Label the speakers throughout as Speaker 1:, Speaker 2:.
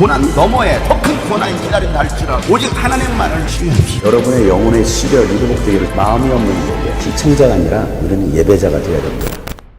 Speaker 1: 고난 너머에 더 큰 고난이 기다린다 할지라도 오직 하나님만을 신뢰합시다.
Speaker 2: 여러분의 영혼의 시력이 회복되기를 마음이 없는 자에게 시청자가 아니라 우리는 예배자가 되어야 됩니다.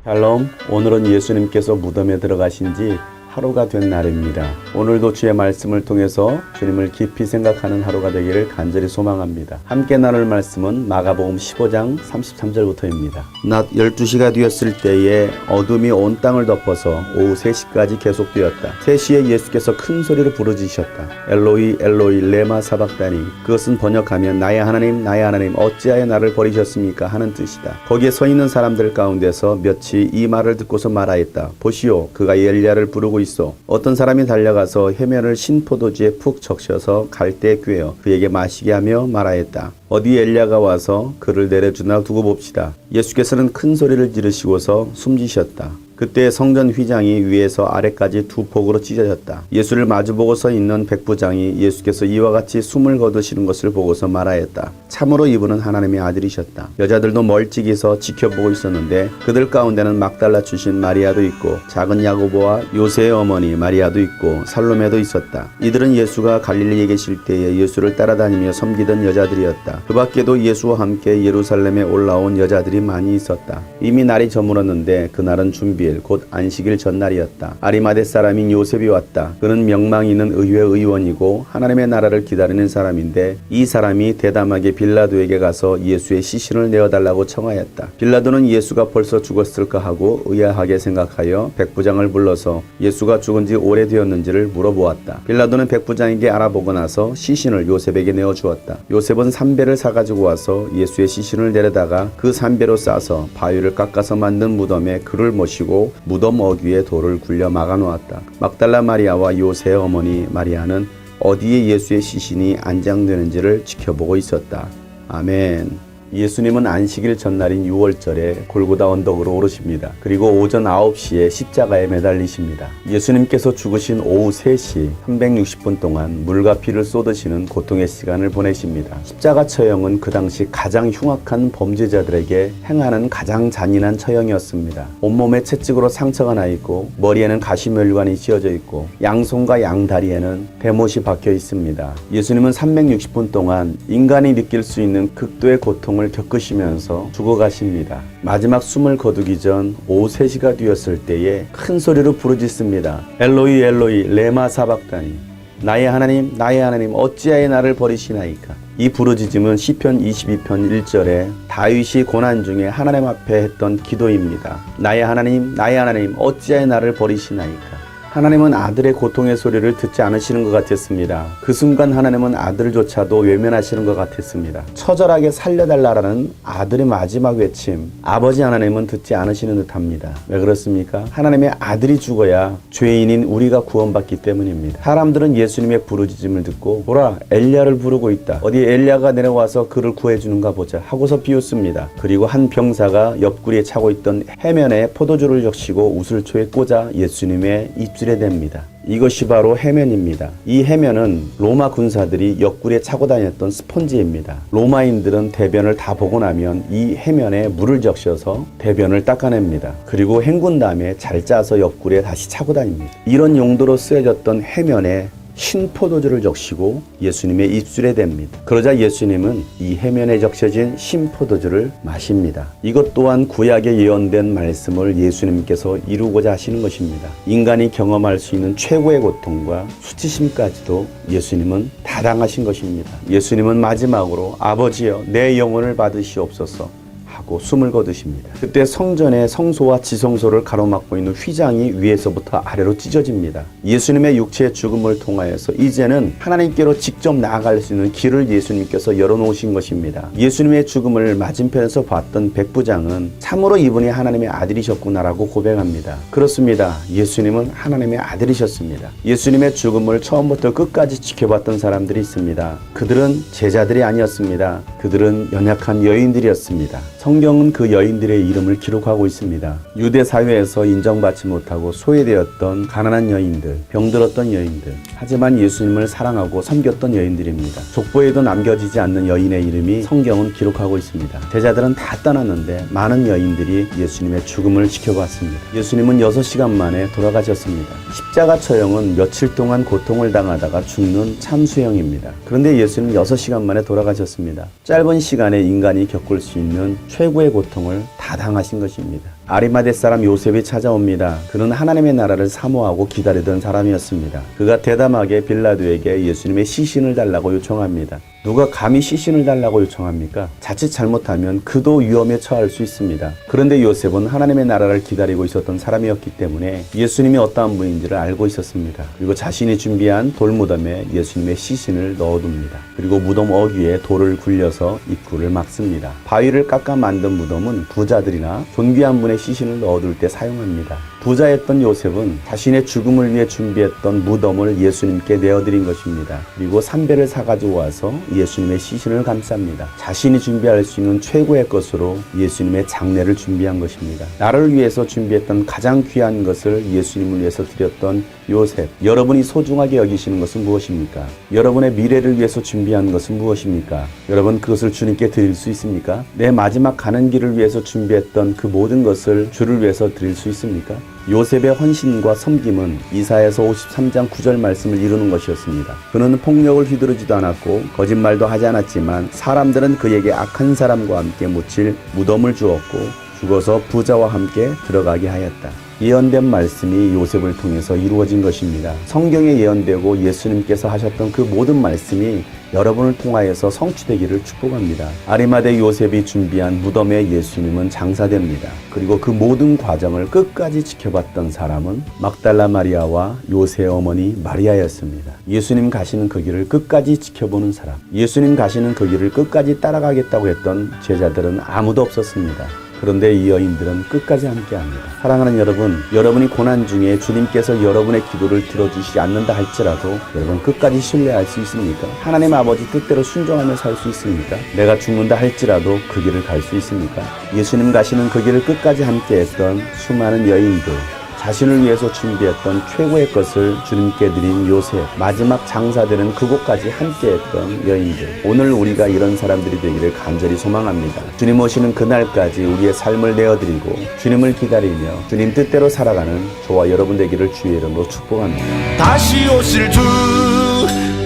Speaker 2: 샬롬, 오늘은 예수님께서 무덤에 들어가신 지 하루가 된 날입니다. 오늘도 주의 말씀을 통해서 주님을 깊이 생각하는 하루가 되기를 간절히 소망합니다. 함께 나눌 말씀은 마가복음 15장 33절부터입니다. 낮 12시가 되었을 때에 어둠이 온 땅을 덮어서 오후 3시까지 계속되었다. 3시에 예수께서 큰 소리로 부르짖으셨다. 엘로이 엘로이 레마 사박다니. 그것은 번역하면 나의 하나님 나의 하나님 어찌하여 나를 버리셨습니까 하는 뜻이다. 거기에 서 있는 사람들 가운데서 몇이 이 말을 듣고서 말하였다. 보시오, 그가 엘리야를 부르고 있어. 어떤 사람이 달려가서 해면을 신포도주에 푹 적셔서 갈대에 꿰어 그에게 마시게 하며 말하였다. 어디 엘리야가 와서 그를 내려주나 두고 봅시다. 예수께서는 큰 소리를 지르시고서 숨지셨다. 그때 성전 휘장이 위에서 아래까지 두 폭으로 찢어졌다. 예수를 마주보고 서 있는 백부장이 예수께서 이와 같이 숨을 거두시는 것을 보고서 말하였다. 참으로 이분은 하나님의 아들이셨다. 여자들도 멀찍이 서 지켜보고 있었는데 그들 가운데는 막달라 출신 마리아도 있고 작은 야고보와 요새의 어머니 마리아도 있고 살로메도 있었다. 이들은 예수가 갈릴리에 계실 때에 예수를 따라다니며 섬기던 여자들이었다. 그 밖에도 예수와 함께 예루살렘에 올라온 여자들이 많이 있었다. 이미 날이 저물었는데 그날은 준비일 곧 안식일 전날이었다. 아리마대 사람인 요셉이 왔다. 그는 명망 있는 의회 의원이고 하나님의 나라를 기다리는 사람인데 이 사람이 대담하게 빌라도에게 가서 예수의 시신을 내어달라고 청하였다. 빌라도는 예수가 벌써 죽었을까 하고 의아하게 생각하여 백부장을 불러서 예수가 죽은 지 오래되었는지를 물어보았다. 빌라도는 백부장에게 알아보고 나서 시신을 요셉에게 내어주었다. 요셉은 삼배를 사가지고 와서 예수의 시신을 내려다가 그 삼배로 싸서 바위를 깎아서 만든 무덤에 그를 모시고 무덤 어귀에 돌을 굴려 막아놓았다. 막달라 마리아와 요새의 어머니 마리아는 어디에 예수의 시신이 안장되는지를 지켜보고 있었다. 아멘. 예수님은 안식일 전날인 6월절에 골고다 언덕으로 오르십니다. 그리고 오전 9시에 십자가에 매달리십니다. 예수님께서 죽으신 오후 3시 360분 동안 물과 피를 쏟으시는 고통의 시간을 보내십니다. 십자가 처형은 그 당시 가장 흉악한 범죄자들에게 행하는 가장 잔인한 처형이었습니다. 온몸에 채찍으로 상처가 나 있고 머리에는 가시멸관이 씌어져 있고 양손과 양다리에는 대못이 박혀 있습니다. 예수님은 360분 동안 인간이 느낄 수 있는 극도의 고통을 겪으시면서 죽어가십니다. 마지막 숨을 거두기 전 오후 3시가 되었을 때에 큰 소리로 부르짖습니다. 엘로이 엘로이 레마 사박다니. 나의 하나님 나의 하나님 어찌하여 나를 버리시나이까. 이 부르짖음은 시편 22편 1절에 다윗이 고난 중에 하나님 앞에 했던 기도입니다. 나의 하나님 어찌하여 나를 버리시나이까. 하나님은 아들의 고통의 소리를 듣지 않으시는 것 같았습니다. 그 순간 하나님은 아들조차도 외면하시는 것 같았습니다. 처절하게 살려달라는 아들의 마지막 외침, 아버지 하나님은 듣지 않으시는 듯합니다. 왜 그렇습니까? 하나님의 아들이 죽어야 죄인인 우리가 구원받기 때문입니다. 사람들은 예수님의 부르짖음을 듣고 보라 엘리야를 부르고 있다. 어디 엘리야가 내려와서 그를 구해주는가 보자 하고서 비웃습니다. 그리고 한 병사가 옆구리에 차고 있던 해면에 포도주를 적시고 우슬초에 꽂아 예수님의 입술에 댑니다. 이것이 바로 해면입니다. 이 해면은 로마 군사들이 옆구리에 차고 다녔던 스펀지입니다. 로마인들은 대변을 다 보고 나면 이 해면에 물을 적셔서 대변을 닦아냅니다. 그리고 헹군 다음에 잘 짜서 옆구리에 다시 차고 다닙니다. 이런 용도로 쓰여졌던 해면에 신포도주를 적시고 예수님의 입술에 댑니다. 그러자 예수님은 이 해면에 적셔진 신포도주를 마십니다. 이것 또한 구약에 예언된 말씀을 예수님께서 이루고자 하시는 것입니다. 인간이 경험할 수 있는 최고의 고통과 수치심까지도 예수님은 다 당하신 것입니다. 예수님은 마지막으로 아버지여 내 영혼을 받으시옵소서 하고 숨을 거두십니다. 그때 성전의 성소와 지성소를 가로막고 있는 휘장이 위에서부터 아래로 찢어집니다. 예수님의 육체의 죽음을 통하여서 이제는 하나님께로 직접 나아갈 수 있는 길을 예수님께서 열어놓으신 것입니다. 예수님의 죽음을 맞은편에서 봤던 백부장은 참으로 이분이 하나님의 아들이셨구나라고 고백합니다. 그렇습니다. 예수님은 하나님의 아들이셨습니다. 예수님의 죽음을 처음부터 끝까지 지켜봤던 사람들이 있습니다. 그들은 제자들이 아니었습니다. 그들은 연약한 여인들이었습니다. 성경은 그 여인들의 이름을 기록하고 있습니다. 유대 사회에서 인정받지 못하고 소외되었던 가난한 여인들, 병들었던 여인들, 하지만 예수님을 사랑하고 섬겼던 여인들입니다. 족보에도 남겨지지 않는 여인의 이름이 성경은 기록하고 있습니다. 제자들은 다 떠났는데 많은 여인들이 예수님의 죽음을 지켜봤습니다. 예수님은 6시간 만에 돌아가셨습니다. 십자가 처형은 며칠 동안 고통을 당하다가 죽는 참수형입니다. 그런데 예수님은 6시간 만에 돌아가셨습니다. 짧은 시간에 인간이 겪을 수 있는 최고의 고통을 다 당하신 것입니다. 아리마대 사람 요셉이 찾아옵니다. 그는 하나님의 나라를 사모하고 기다리던 사람이었습니다. 그가 대담하게 빌라도에게 예수님의 시신을 달라고 요청합니다. 누가 감히 시신을 달라고 요청합니까? 자칫 잘못하면 그도 위험에 처할 수 있습니다. 그런데 요셉은 하나님의 나라를 기다리고 있었던 사람이었기 때문에 예수님이 어떠한 분인지를 알고 있었습니다. 그리고 자신이 준비한 돌무덤에 예수님의 시신을 넣어둡니다. 그리고 무덤 어귀에 돌을 굴려서 입구를 막습니다. 바위를 깎아 만든 무덤은 부자들이나 존귀한 분의 시신을 넣어둘 때 사용합니다. 부자였던 요셉은 자신의 죽음을 위해 준비했던 무덤을 예수님께 내어드린 것입니다. 그리고 삼배를 사가지고 와서 예수님의 시신을 감쌉니다. 자신이 준비할 수 있는 최고의 것으로 예수님의 장례를 준비한 것입니다. 나를 위해서 준비했던 가장 귀한 것을 예수님을 위해서 드렸던 요셉, 여러분이 소중하게 여기시는 것은 무엇입니까? 여러분의 미래를 위해서 준비한 것은 무엇입니까? 여러분 그것을 주님께 드릴 수 있습니까? 내 마지막 가는 길을 위해서 준비했던 그 모든 것을 주를 위해서 드릴 수 있습니까? 요셉의 헌신과 섬김은 이사야서 53장 9절 말씀을 이루는 것이었습니다. 그는 폭력을 휘두르지도 않았고 거짓말도 하지 않았지만 사람들은 그에게 악한 사람과 함께 묻힐 무덤을 주었고 죽어서 부자와 함께 들어가게 하였다. 예언된 말씀이 요셉을 통해서 이루어진 것입니다. 성경에 예언되고 예수님께서 하셨던 그 모든 말씀이 여러분을 통하여서 성취되기를 축복합니다. 아리마대 요셉이 준비한 무덤에 예수님은 장사됩니다. 그리고 그 모든 과정을 끝까지 지켜봤던 사람은 막달라 마리아와 요셉의 어머니 마리아였습니다. 예수님 가시는 그 길을 끝까지 지켜보는 사람, 예수님 가시는 그 길을 끝까지 따라가겠다고 했던 제자들은 아무도 없었습니다. 그런데 이 여인들은 끝까지 함께합니다. 사랑하는 여러분, 여러분이 고난 중에 주님께서 여러분의 기도를 들어주시지 않는다 할지라도 여러분 끝까지 신뢰할 수 있습니까? 하나님 아버지 뜻대로 순종하며 살 수 있습니까? 내가 죽는다 할지라도 그 길을 갈 수 있습니까? 예수님 가시는 그 길을 끝까지 함께했던 수많은 여인들, 자신을 위해서 준비했던 최고의 것을 주님께 드린 요셉, 마지막 장사되는 그곳까지 함께했던 여인들. 오늘 우리가 이런 사람들이 되기를 간절히 소망합니다. 주님 오시는 그날까지 우리의 삶을 내어드리고 주님을 기다리며 주님 뜻대로 살아가는 저와 여러분 되기를 주의 이름으로 축복합니다.
Speaker 1: 다시 오실 주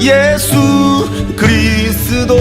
Speaker 1: 예수 그리스도